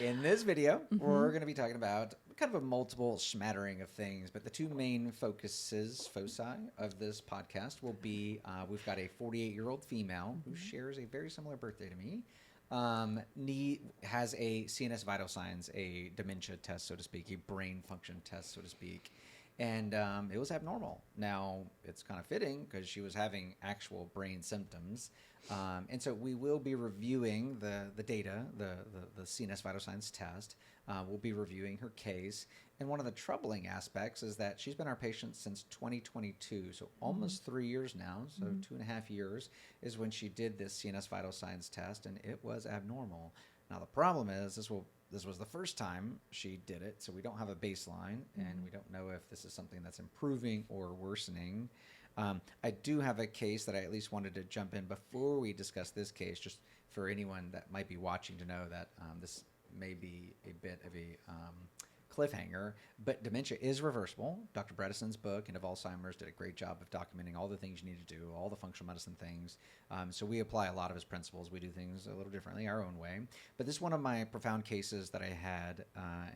In this video, we're going to be talking about kind of a multiple smattering of things, but the two main foci of this podcast will be we've got a 48-year-old female who shares a very similar birthday to me. Has a CNS vital signs, a dementia test, so to speak, a brain function test, so to speak. And it was abnormal. Now, it's kind of fitting because she was having actual brain symptoms. And so we will be reviewing the data, the CNS vital signs test. We'll be reviewing her case. And one of the troubling aspects is that she's been our patient since 2022, so almost 3 years now, so 2.5 years is when she did this CNS vital signs test, and it was abnormal. Now, the problem is this was the first time she did it, so we don't have a baseline, and we don't know if this is something that's improving or worsening. I do have a case that I at least wanted to jump in before we discuss this case, just for anyone that might be watching to know that this may be a bit of a cliffhanger, but dementia is reversible. Dr. Bredeson's book, End of Alzheimer's, did a great job of documenting all the things you need to do, all the functional medicine things. So we apply a lot of his principles. We do things a little differently, our own way. But this is one of my profound cases that I had,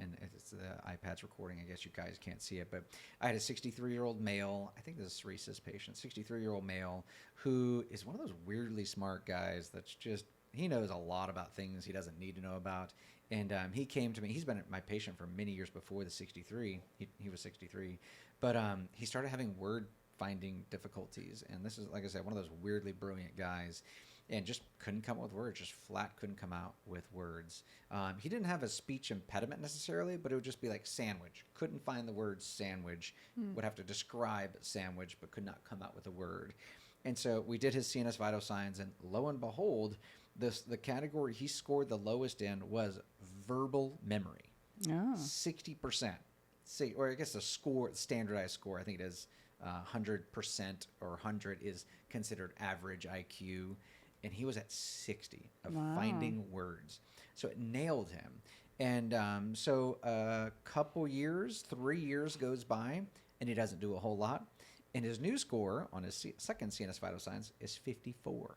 and it's the iPad's recording. I guess you guys can't see it, but I had a 63-year-old male, I think this is Reese's patient, 63-year-old male who is one of those weirdly smart guys that's just, he knows a lot about things he doesn't need to know about. And he came to me. He's been my patient for many years before the 63. He was 63. But he started having word finding difficulties. And this is, like I said, one of those weirdly brilliant guys. And just couldn't come up with words, just flat couldn't come out with words. He didn't have a speech impediment necessarily, but it would just be like sandwich. Couldn't find the word sandwich. Would have to describe sandwich, but could not come out with a word. And so we did his CNS vital signs, and lo and behold, the category he scored the lowest in was verbal memory. 60%. Or I guess the standardized score, I think it is 100% or 100 is considered average IQ. And he was at 60 of finding words. So it nailed him. And so a couple years, 3 years goes by, and he doesn't do a whole lot. And his new score on his second CNS vital signs is 54.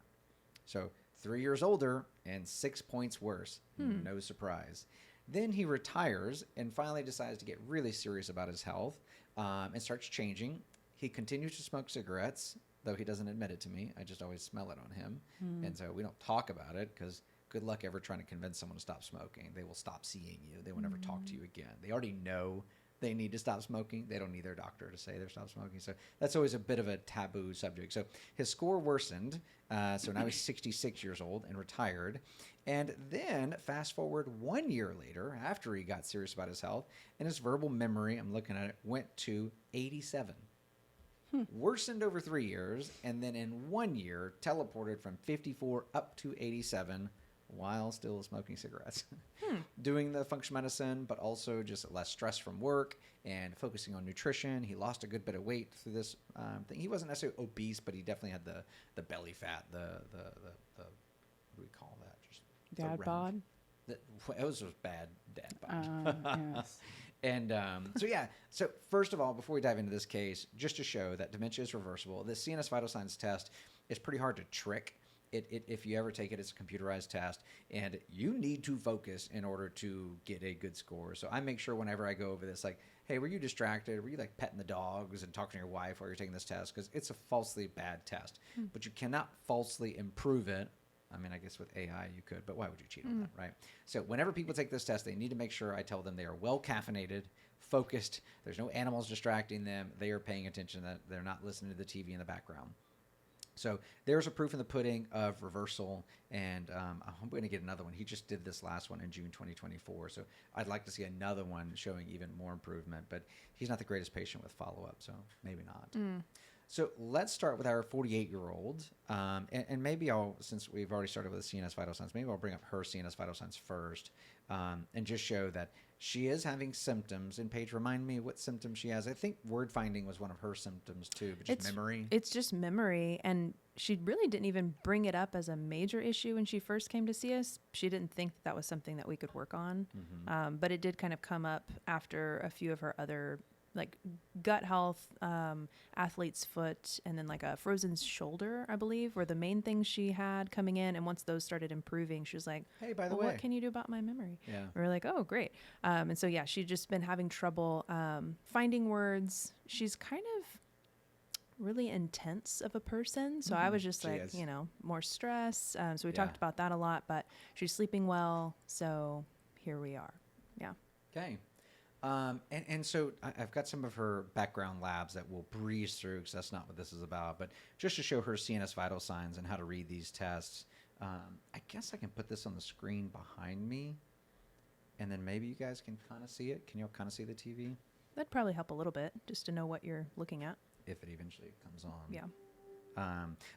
So 3 years older and 6 points worse. No surprise. Then he retires and finally decides to get really serious about his health and starts changing. He continues to smoke cigarettes, though he doesn't admit it to me. I just always smell it on him. And so we don't talk about it because good luck ever trying to convince someone to stop smoking. They will stop seeing you. They will never talk to you again. They already know they need to stop smoking. They don't need their doctor to say they're stop smoking. So that's always a bit of a taboo subject. So his score worsened. So now he's 66 years old and retired. And then fast forward 1 year later, after he got serious about his health, and his verbal memory, I'm looking at it, went to 87. Worsened over 3 years, and then in 1 year, teleported from 54 up to 87 while still smoking cigarettes. Doing the functional medicine, but also just less stress from work and focusing on nutrition. He lost a good bit of weight through this thing. He wasn't necessarily obese, but he definitely had the belly fat, the what do we call that? Just dad bod? It was just bad dad bod. Yes. And so first of all, before we dive into this case, just to show that dementia is reversible, the CNS vital signs test is pretty hard to trick. If you ever take it, it's a computerized test, and you need to focus in order to get a good score. So I make sure whenever I go over this, like, hey, were you distracted? Were you like petting the dogs and talking to your wife while you're taking this test? Because it's a falsely bad test, but you cannot falsely improve it. I mean, I guess with AI you could, but why would you cheat on that, right? So whenever people take this test, they need to make sure I tell them they are well caffeinated, focused. There's no animals distracting them. They are paying attention, that they're not listening to the TV in the background. So there's a proof in the pudding of reversal, and I'm going to get another one. He just did this last one in June 2024, so I'd like to see another one showing even more improvement, but he's not the greatest patient with follow-up, so maybe not. So let's start with our 48-year-old, and maybe since we've already started with the CNS vital signs, maybe I'll bring up her CNS vital signs first, and just show that she is having symptoms. And Paige, remind me what symptoms she has. I think word finding was one of her symptoms too, but just memory. It's just memory, and she really didn't even bring it up as a major issue when she first came to see us. She didn't think that was something that we could work on, but it did kind of come up after a few of her other like gut health, athlete's foot, and then like a frozen shoulder, I believe, were the main things she had coming in. And once those started improving, she was like, Hey, by the well, way. what can you do about my memory? Yeah. We were like, oh, great. And so, yeah, she'd just been having trouble finding words. She's kind of really intense of a person. So I was just She like, is. you know, more stress. So we Yeah. talked about that a lot, but she's sleeping well. So here we are. Yeah. Okay. And so I've got some of her background labs that we'll breeze through because that's not what this is about, but just to show her CNS vital signs and how to read these tests. I guess I can put this on the screen behind me, and then maybe you guys can kind of see it. Can you all kind of see the TV? That'd probably help a little bit just to know what you're looking at. If it eventually comes on. Yeah.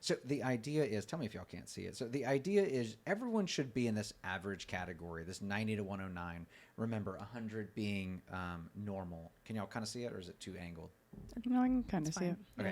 So the idea is, tell me if y'all can't see it. So the idea is everyone should be in this average category, this 90 to 109. Remember, 100 being normal. Can y'all kind of see it, or is it too angled? No, I can kind of see fine. it.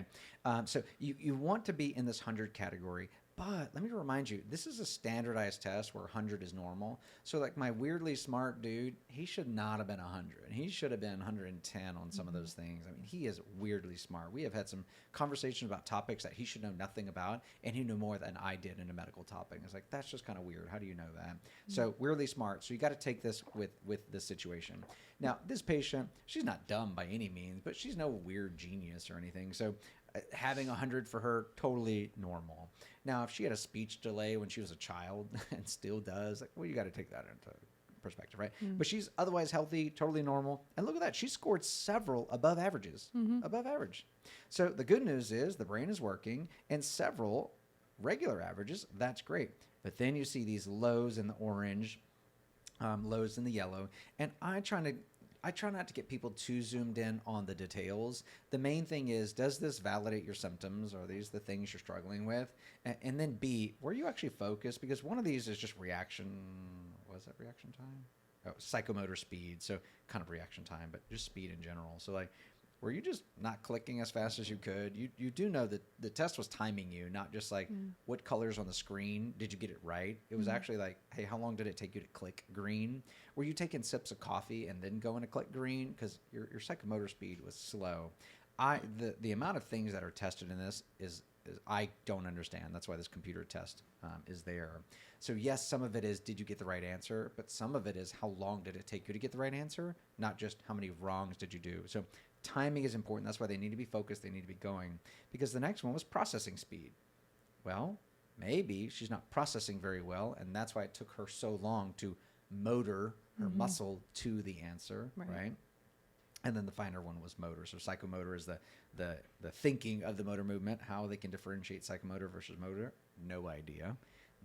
Okay. So you want to be in this 100 category, but let me remind you, this is a standardized test where 100 is normal. So like my weirdly smart dude, he should not have been 100. He should have been 110 on some of those things. I mean, he is weirdly smart. We have had some conversations about topics that he should know nothing about, and he knew more than I did in a medical topic. It's like, that's just kind of weird. How do you know that? So weirdly smart. So you got to take this with this situation. Now, this patient, she's not dumb by any means, but she's no weird genius or anything. So having 100 for her, totally normal. Now, if she had a speech delay when she was a child and still does, like, well, you got to take that into perspective, right? But she's otherwise healthy, totally normal. And look at that. She scored several above averages, above average. So the good news is the brain is working, and several regular averages. That's great. But then you see these lows in the orange, lows in the yellow. And I try not to get people too zoomed in on the details. The main thing is, does this validate your symptoms? Are these the things you're struggling with? And then B, were you actually focused? Because one of these is just reaction. Was that reaction time? Oh, psychomotor speed. So kind of reaction time, but just speed in general. So like, were you just not clicking as fast as you could? You do know that the test was timing you, not just like what colors on the screen did you get it right? It was actually like, hey, how long did it take you to click green? Were you taking sips of coffee and then going to click green? Because your psychomotor speed was slow. The amount of things that are tested in this is I don't understand. That's why this computer test is there. So yes, some of it is, did you get the right answer? But some of it is, how long did it take you to get the right answer? Not just how many wrongs did you do. So timing is important. That's why they need to be focused. They need to be going. Because the next one was processing speed. Well, maybe she's not processing very well, and that's why it took her so long to motor her muscle to the answer, right? And then the finer one was motor. So psychomotor is the thinking of the motor movement. How they can differentiate psychomotor versus motor, no idea.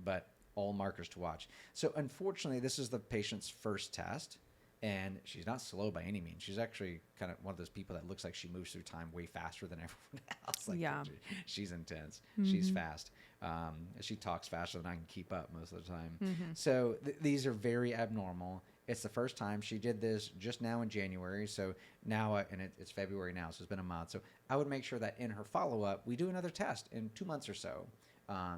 But all markers to watch. So unfortunately, this is the patient's first test. And she's not slow by any means. She's actually kind of one of those people that looks like she moves through time way faster than everyone else. Like, yeah. She's intense. She's fast. She talks faster than I can keep up most of the time. So these are very abnormal. It's the first time. She did this just now in January. So now, and it's February now, so it's been a month. So I would make sure that in her follow-up, we do another test in 2 months or so.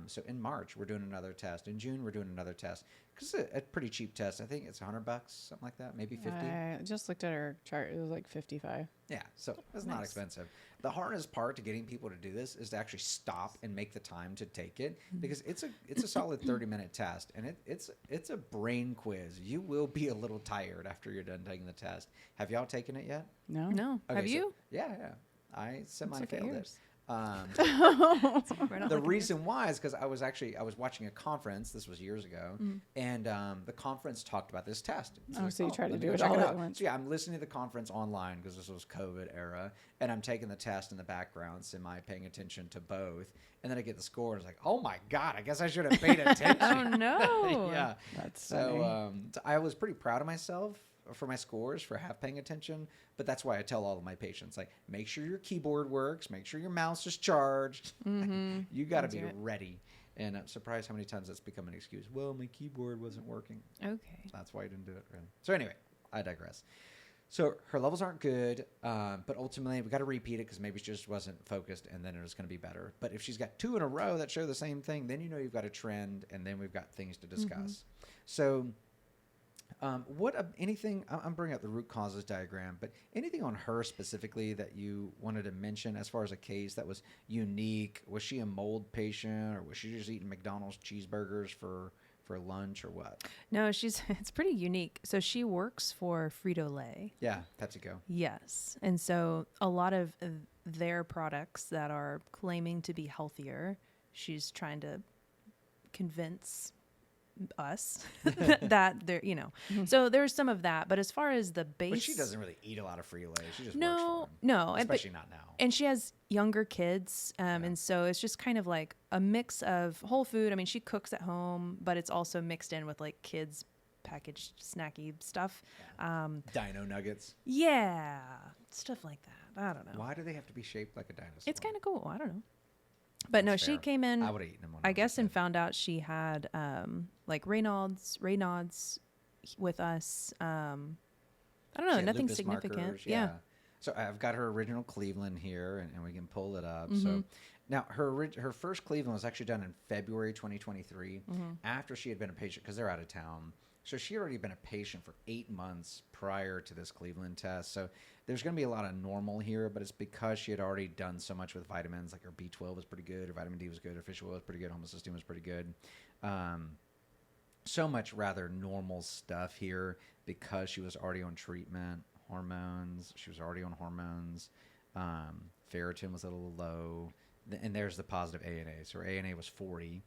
So in March, we're doing another test. In June, we're doing another test. Because it's a pretty cheap test. I think it's $100, something like that, maybe 50. I just looked at her chart. It was like 55. Yeah, so it's not expensive. The hardest part to getting people to do this is to actually stop and make the time to take it, because it's a solid 30-minute test, and it's a brain quiz. You will be a little tired after you're done taking the test. Have y'all taken it yet? No. No. Okay, Have you? Yeah. I semi-failed it. The reason why is because I was watching a conference. This was years ago, and the conference talked about this test. So you try to let do me it go check all at out. once. So yeah, I'm listening to the conference online because this was COVID era, and I'm taking the test in the background, paying attention to both. And then I get the score, and it's like, oh my god, I guess I should have paid attention. Oh no. Yeah, That's so I was pretty proud of myself for my scores for paying attention, but that's why I tell all of my patients, like, make sure your keyboard works, make sure your mouse is charged. You got to be ready. And I'm surprised how many times that's become an excuse. Well, my keyboard wasn't working. Okay. That's why I didn't do it. So anyway, I digress. So her levels aren't good, but ultimately we got to repeat it because maybe she just wasn't focused, and then it's going to be better. But if she's got 2 in a row that show the same thing, then you know you've got a trend, and then we've got things to discuss. So Anything? I'm bringing up the root causes diagram, but anything on her specifically that you wanted to mention as far as a case that was unique? Was she a mold patient, or was she just eating McDonald's cheeseburgers for lunch, or what? No, it's pretty unique. So she works for Frito-Lay. Yeah, PepsiCo. Yes. And so a lot of their products that are claiming to be healthier, she's trying to convince us that they're, so there's some of that. But as far as the base, But she doesn't really eat a lot of Frito-Lay. She just works no, for them. no, Especially not now. and she has younger kids, and so it's just kind of like a mix of whole food. I mean, she cooks at home, but it's also mixed in with like kids packaged snacky stuff. Dino nuggets. Yeah, stuff like that. I don't know. Why do they have to be shaped like a dinosaur? It's kind of cool. I don't know. But no, That's she fair. came in, I would have eaten them. I guess, and found out she had like Raynaud's with us. I don't know, nothing lupus significant. markers, Yeah. So I've got her original Cleveland here, and we can pull it up. Mm-hmm. So now her first Cleveland was actually done in February 2023, after she had been a patient because they're out of town. So she had already been a patient for 8 months prior to this Cleveland test. So there's going to be a lot of normal here, but it's because she had already done so much with vitamins. Like her B12 was pretty good, her vitamin D was good, her fish oil was pretty good, homocysteine was pretty good. So much rather normal stuff here because she was already on treatment, hormones. She was already on hormones. Ferritin was a little low. And there's the positive ANA. So her ANA was 40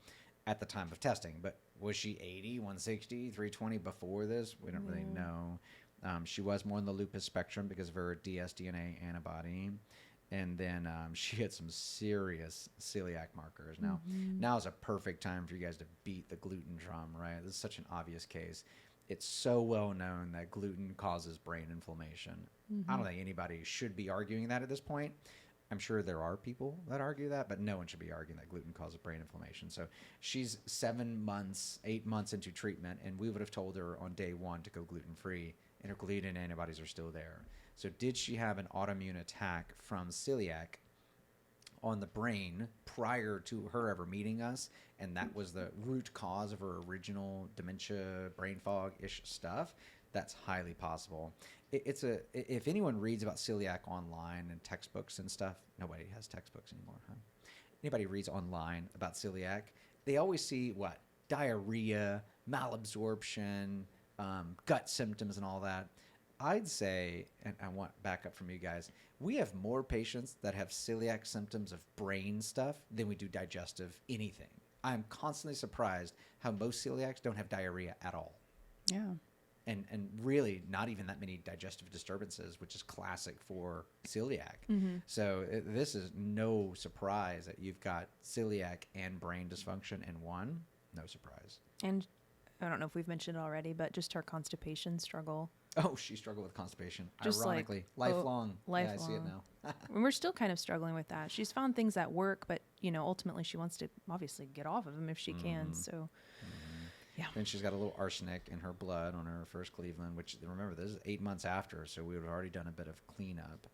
at the time of testing. But was she 80, 160, 320 before this? We don't really know. She was more in the lupus spectrum because of her dsDNA antibody. And then she had some serious celiac markers. Now is a perfect time for you guys to beat the gluten drum, right? This is such an obvious case. It's so well known that gluten causes brain inflammation. I don't think anybody should be arguing that at this point. I'm sure there are people that argue that, but no one should be arguing that gluten causes brain inflammation. So she's 8 months into treatment, and we would have told her on day one to go gluten-free, and her gluten antibodies are still there. So did she have an autoimmune attack from celiac on the brain prior to her ever meeting us, and that was the root cause of her original dementia, brain fog-ish stuff? That's highly possible. If anyone reads about celiac online and textbooks and stuff, nobody has textbooks anymore, huh? Anybody reads online about celiac, they always see what? Diarrhea, malabsorption, gut symptoms and all that. I'd say, and I want backup from you guys, we have more patients that have celiac symptoms of brain stuff than we do digestive anything. I'm constantly surprised how most celiacs don't have diarrhea at all. Yeah. And really not even that many digestive disturbances, which is classic for celiac. So this is no surprise that you've got celiac and brain dysfunction in one. No surprise. And I don't know if we've mentioned it already, but just her constipation struggle. Oh, she struggled with constipation. Just ironically, lifelong. Yeah, I see it now. And we're still kind of struggling with that. She's found things that work, but ultimately she wants to obviously get off of them if she can. So yeah. Then she's got a little arsenic in her blood on her first Cleveland, which, remember, this is 8 months after, so we had already done a bit of cleanup.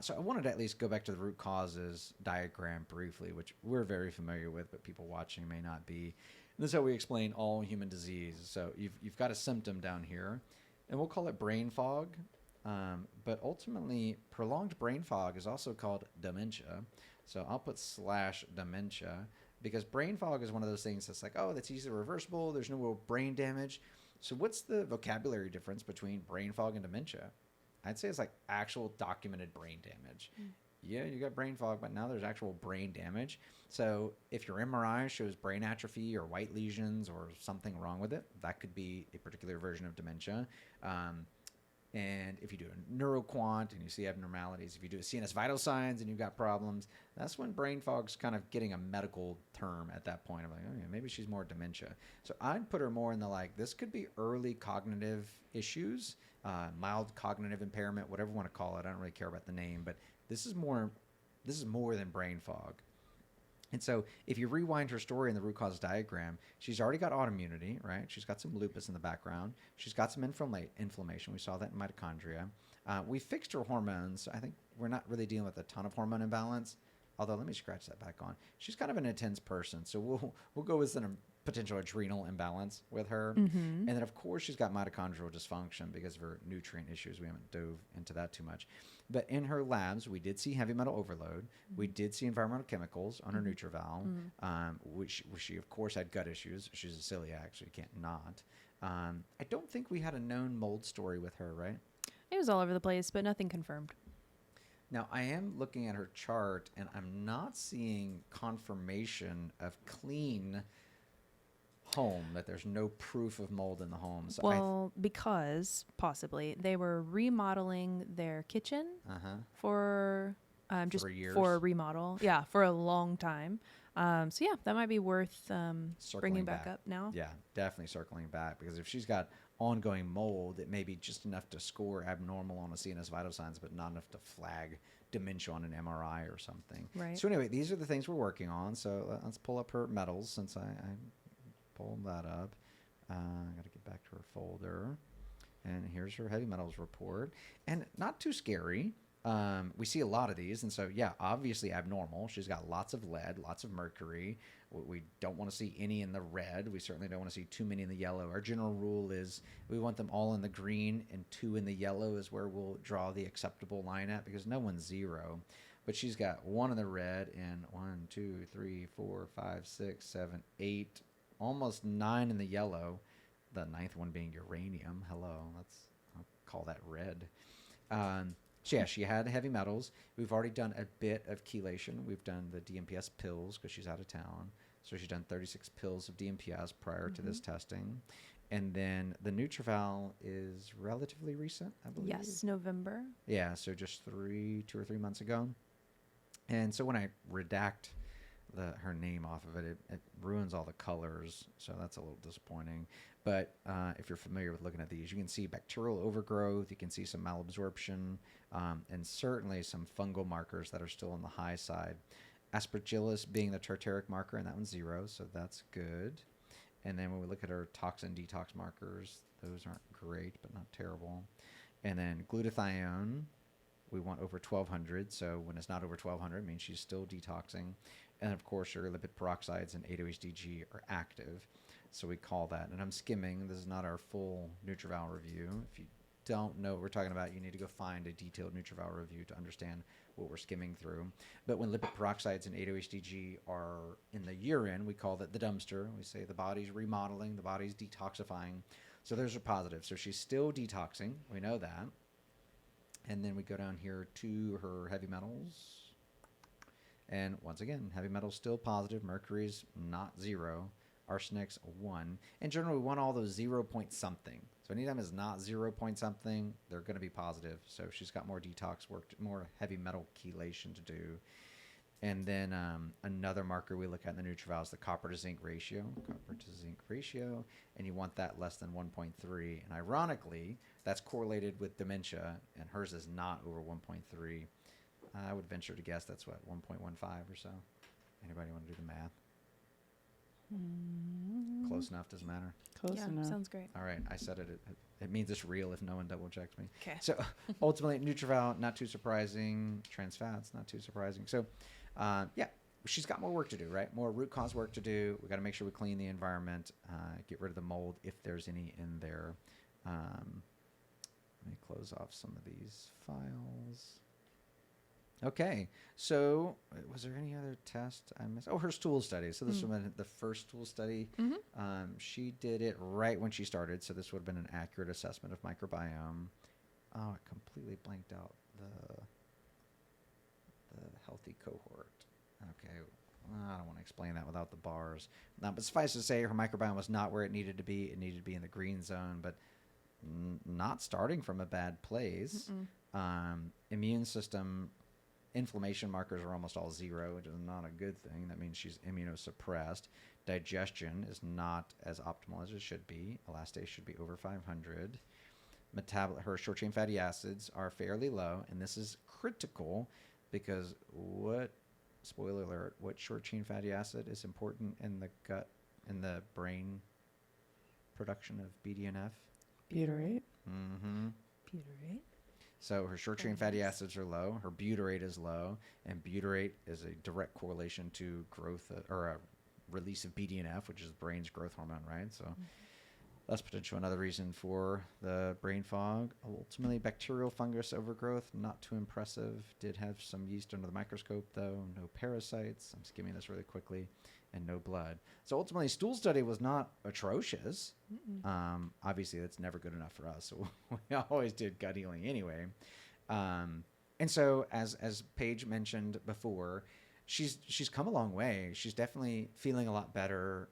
So I wanted to at least go back to the root causes diagram briefly, which we're very familiar with, but people watching may not be. And this is how we explain all human disease. So you've got a symptom down here, and we'll call it brain fog. But ultimately, prolonged brain fog is also called dementia. So I'll put /dementia. Because brain fog is one of those things that's like, oh, that's easily reversible. There's no real brain damage. So what's the vocabulary difference between brain fog and dementia? I'd say it's like actual documented brain damage. Yeah, you got brain fog, but now there's actual brain damage. So if your MRI shows brain atrophy or white lesions or something wrong with it, that could be a particular version of dementia. And if you do a neuroquant and you see abnormalities, if you do a CNS vital signs and you've got problems, that's when brain fog's kind of getting a medical term at that point. I'm like, oh yeah, maybe she's more dementia. So I'd put her more in the this could be early cognitive issues, mild cognitive impairment, whatever you want to call it. I don't really care about the name, but this is more than brain fog. And so if you rewind her story in the root cause diagram, she's already got autoimmunity, right? She's got some lupus in the background. She's got some inflammation. We saw that in mitochondria. We fixed her hormones. I think we're not really dealing with a ton of hormone imbalance, although let me scratch that back on. She's kind of an intense person, so we'll go with potential adrenal imbalance with her. Mm-hmm. And then, of course, she's got mitochondrial dysfunction because of her nutrient issues. We haven't dove into that too much. But in her labs, we did see heavy metal overload. We did see environmental chemicals on her NutriVal, which she, of course, had gut issues. She's a celiac, so you can't not. I don't think we had a known mold story with her, right? It was all over the place, but nothing confirmed. Now, I am looking at her chart, and I'm not seeing confirmation of clean home, that there's no proof of mold in the home. So Well, because possibly they were remodeling their kitchen for just For years? for a remodel. Yeah, for a long time. So yeah, that might be worth Circling bringing back back. up now. Yeah, definitely circling back, because if she's got ongoing mold, it may be just enough to score abnormal on a CNS vital signs, but not enough to flag dementia on an MRI or something. Right. So anyway, these are the things we're working on. So let's pull up her medals, since I pulled that up. I got to get back to her folder. And here's her heavy metals report. And not too scary. We see a lot of these. And so, yeah, obviously abnormal. She's got lots of lead, lots of mercury. We don't want to see any in the red. We certainly don't want to see too many in the yellow. Our general rule is we want them all in the green, and 2 in the yellow is where we'll draw the acceptable line at, because no one's 0. But she's got 1 in the red and 1, 2, 3, 4, 5, 6, 7, 8, almost 9 in the yellow. The 9th one being uranium. Hello, I'll call that red. So yeah, she had heavy metals. We've already done a bit of chelation. We've done the DMPS pills because she's out of town. So she's done 36 pills of DMPS prior to this testing. And then the NutriVal is relatively recent, I believe. Yes, November. Yeah, so just 2 or 3 months ago. And so when I redact her name off of it, it ruins all the colors, so that's a little disappointing. But if you're familiar with looking at these, you can see bacterial overgrowth, you can see some malabsorption, and certainly some fungal markers that are still on the high side. Aspergillus being the tartaric marker, and that one's 0, so that's good. And then when we look at our toxin detox markers, those aren't great, but not terrible. And then glutathione, we want over 1200, so when it's not over 1200, it means she's still detoxing. And of course, your lipid peroxides and 8-OHDG are active, so we call that. And I'm skimming. This is not our full NutriVal review. If you don't know what we're talking about, you need to go find a detailed NutriVal review to understand what we're skimming through. But when lipid peroxides and 8-OHDG are in the urine, we call that the dumpster. We say the body's remodeling, the body's detoxifying. So those are positive. So she's still detoxing. We know that. And then we go down here to her heavy metals. And once again, heavy metals still positive. Mercury's not 0. Arsenic's 1. In general, we want all those 0 point something. So anytime it's not 0 point something, they're going to be positive. So she's got more detox work, more heavy metal chelation to do. And then another marker we look at in the NutriVal is the copper to zinc ratio. Copper to zinc ratio. And you want that less than 1.3. And ironically, that's correlated with dementia, and hers is not over 1.3. I would venture to guess that's what, 1.15 or so. Anybody want to do the math? Close enough, doesn't matter. Close Yeah, enough. sounds great. All right, I said it. It means it's real if no one double checks me. Okay. So ultimately, NutriVal, not too surprising. Trans fats, not too surprising. So yeah, she's got more work to do, right? More root cause work to do. We got to make sure we clean the environment, get rid of the mold if there's any in there. Let me close off some of these files. Okay, so was there any other test I missed? Oh, her stool study. So this would have been the first stool study. She did it right when she started, so this would have been an accurate assessment of microbiome. Oh, I completely blanked out the healthy cohort. Okay, I don't want to explain that without the bars. But suffice to say, her microbiome was not where it needed to be. It needed to be in the green zone, but not starting from a bad place. Immune system inflammation markers are almost all 0, which is not a good thing. That means she's immunosuppressed. Digestion is not as optimal as it should be. Elastase should be over 500. Her short chain fatty acids are fairly low, and this is critical because spoiler alert, what short chain fatty acid is important in the gut, in the brain production of BDNF? Butyrate. Butyrate. So her short chain fatty acids are low, her butyrate is low, and butyrate is a direct correlation to growth or release of BDNF, which is the brain's growth hormone, right? So that's potentially another reason for the brain fog. Ultimately, bacterial fungus overgrowth, not too impressive. Did have some yeast under the microscope, though. No parasites. I'm skimming this really quickly. And no blood. So ultimately, stool study was not atrocious. Obviously, that's never good enough for us. So we always did gut healing anyway. And so, as Paige mentioned before, she's come a long way. She's definitely feeling a lot better.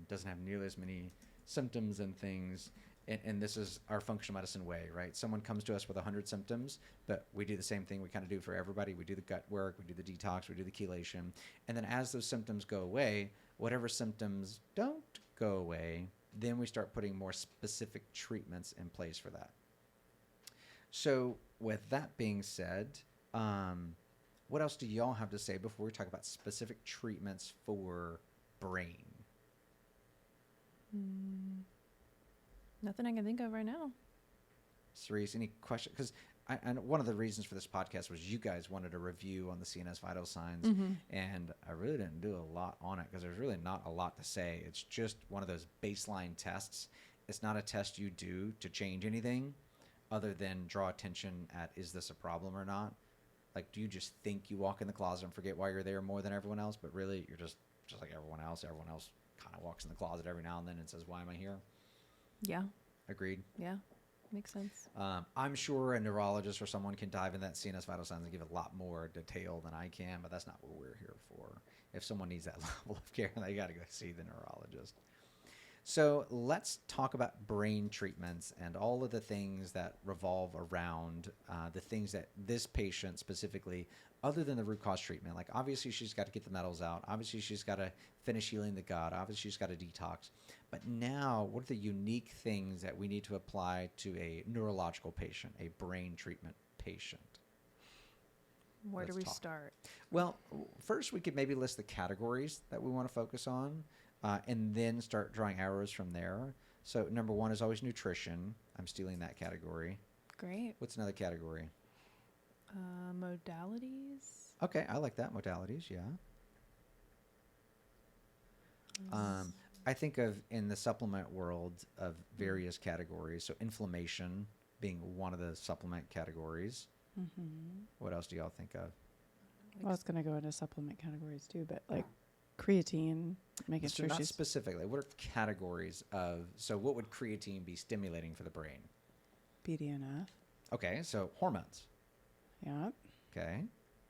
Doesn't have nearly as many symptoms and things. And this is our functional medicine way, right? Someone comes to us with 100 symptoms, but we do the same thing we kind of do for everybody. We do the gut work, we do the detox, we do the chelation. And then as those symptoms go away, whatever symptoms don't go away, then we start putting more specific treatments in place for that. So with that being said, what else do y'all have to say before we talk about specific treatments for brain? Nothing I can think of right now. Cerise, any question? Because I know one of the reasons for this podcast was you guys wanted a review on the CNS vital signs, and I really didn't do a lot on it because there's really not a lot to say. It's just one of those baseline tests. It's not a test you do to change anything other than draw attention at, is this a problem or not? Like, do you just think you walk in the closet and forget why you're there more than everyone else, but really you're just like everyone else. Everyone else kind of walks in the closet every now and then and says, why am I here? Yeah. Agreed. Yeah. Makes sense. I'm sure a neurologist or someone can dive in that CNS vital signs and give a lot more detail than I can, but that's not what we're here for. If someone needs that level of care, they got to go see the neurologist. So let's talk about brain treatments and all of the things that revolve around the things that this patient specifically, other than the root cause treatment, like obviously she's got to get the metals out. Obviously she's got to finish healing the gut. Obviously she's got to detox. But now what are the unique things that we need to apply to a neurological patient, a brain treatment patient? Where do we talk. start? Well, first we could maybe list the categories that we want to focus on. And then start drawing arrows from there. So number one is always nutrition. I'm stealing that category. Great. What's another category? Modalities. Okay, I like that. Modalities, yeah. I think of in the supplement world of various categories. So inflammation being one of the supplement categories. What else do y'all think of? Well, it's going to go into supplement categories too, but like creatine, making So sure not she's specifically. What are categories of? So what would creatine be stimulating for the brain? BDNF. Okay, so hormones. Yeah. Okay.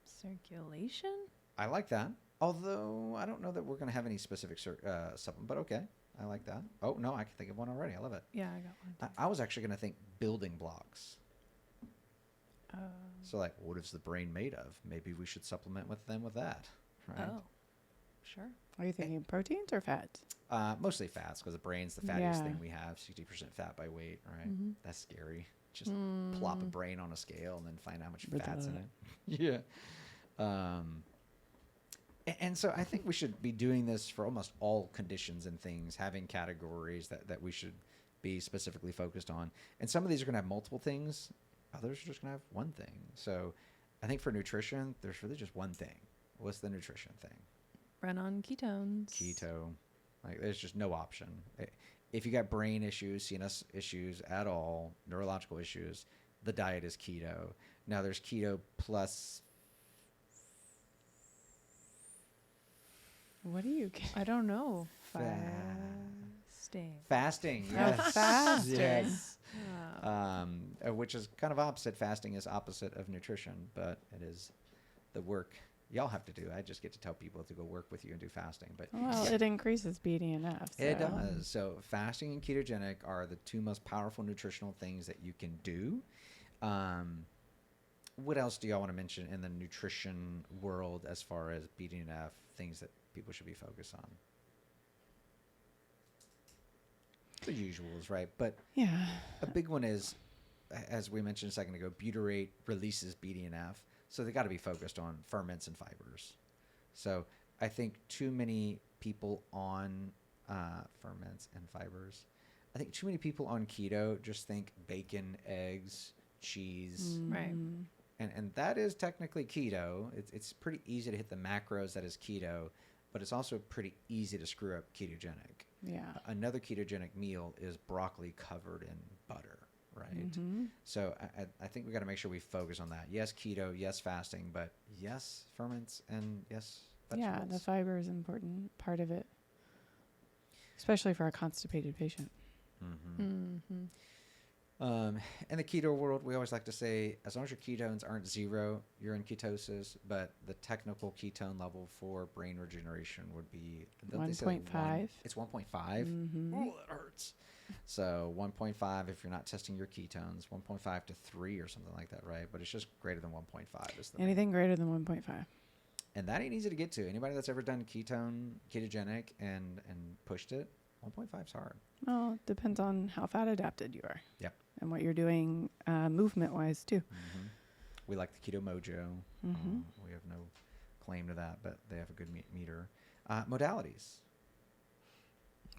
Circulation. I like that. Although I don't know that we're going to have any specific supplement, but okay. I like that. Oh, no, I can think of one already. I love it. Yeah, I got one. I was actually going to think building blocks. Oh. So, like, what is the brain made of? Maybe we should supplement with them with that, right? Oh. Sure. Are you thinking proteins or fats? Mostly fats, because the brain's the fattiest thing we have, 60% fat by weight, right? That's scary. Just plop a brain on a scale and then find out how much fat's in it. Yeah. And so I think we should be doing this for almost all conditions and things, having categories that we should be specifically focused on. And some of these are going to have multiple things. Others are just going to have one thing. So I think for nutrition, there's really just one thing. What's the nutrition thing? Run on ketones. Keto. Like, there's just no option. If you got brain issues, CNS issues at all, neurological issues, the diet is keto. Now there's keto plus. What do you get? I don't know. Fasting. Fasting. Yes. Fasting. Yes. Oh. Which is kind of opposite. Fasting is opposite of nutrition, but it is the work y'all have to do. I just get to tell people to go work with you and do fasting. But Well, it increases BDNF. So. it does. So fasting and ketogenic are the two most powerful nutritional things that you can do. What else do y'all want to mention in the nutrition world as far as BDNF, things that people should be focused on? The usuals, right? But Yeah. a big one is, as we mentioned a second ago, butyrate releases BDNF. So they got to be focused on ferments and fibers. So I think too many people on ferments and fibers, I think too many people on keto just think bacon, eggs, cheese. Right. And that is technically keto. It's pretty easy to hit the macros that is keto. but it's also pretty easy to screw up ketogenic. Yeah. Another ketogenic meal is broccoli covered in butter, right? Mhm. So I think we got to make sure we focus on that. Yes, keto, yes, fasting, but yes, ferments, and yes, Yeah, vegetables. the fiber is an important part of it, especially for a constipated patient. Mm-hmm. In the keto world, we always like to say, as long as your ketones aren't zero, you're in ketosis. But the technical ketone level for brain regeneration would be don't they say like 1.5. It's 1.5. Mhm. Oh, that hurts. So 1.5 if you're not testing your ketones, 1.5 to 3 or something like that, right? But it's just greater than 1.5 is the main. Anything greater than 1.5. And that ain't easy to get to. Anybody that's ever done ketogenic and pushed it, 1.5 is hard. Well, it depends on how fat adapted you are. Yep. And what you're doing movement wise too. Mm-hmm. We like the Keto Mojo. Mhm. We have no claim to that, but they have a good meter. Modalities.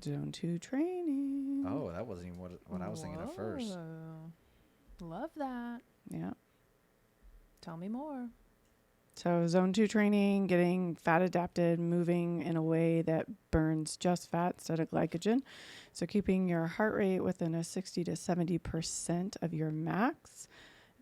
Zone 2 training. Oh, that wasn't even what I was thinking of first. Whoa. Love that. Yeah. Tell me more. So zone 2 training, getting fat adapted, moving in a way that burns just fat instead of glycogen. So keeping your heart rate within a 60 to 70% of your max.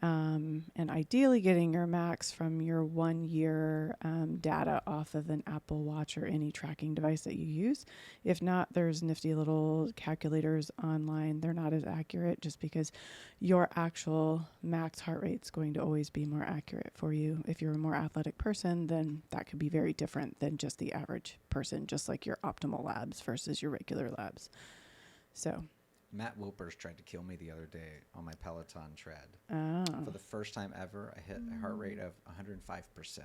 And ideally getting your max from your 1 year data off of an Apple Watch or any tracking device that you use. If not, there's nifty little calculators online. They're not as accurate just because your actual max heart rate is going to always be more accurate for you. If you're a more athletic person, then that could be very different than just the average person, just like your optimal labs versus your regular labs. So, Matt Wilpers tried to kill me the other day on my Peloton tread. oh. For the first time ever, I hit a heart rate of 105%.